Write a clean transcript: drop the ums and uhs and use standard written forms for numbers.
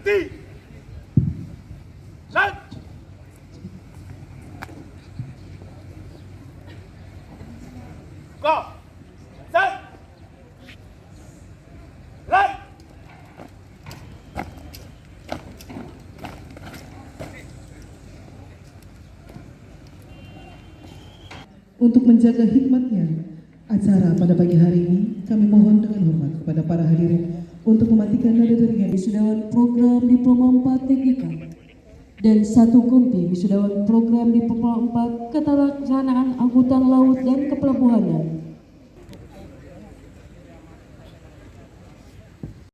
Ti. Set. Go. Set. Right. Untuk menjaga hikmatnya acara pada pagi hari ini, kami mohon dengan hormat kepada para hadirin untuk mematikan nada deringan Wisudawan program Diploma 4 Teknika dan satu kompi wisudawan program Diploma 4 Ketelaksanaan Angkutan Laut dan Kepelabuhanan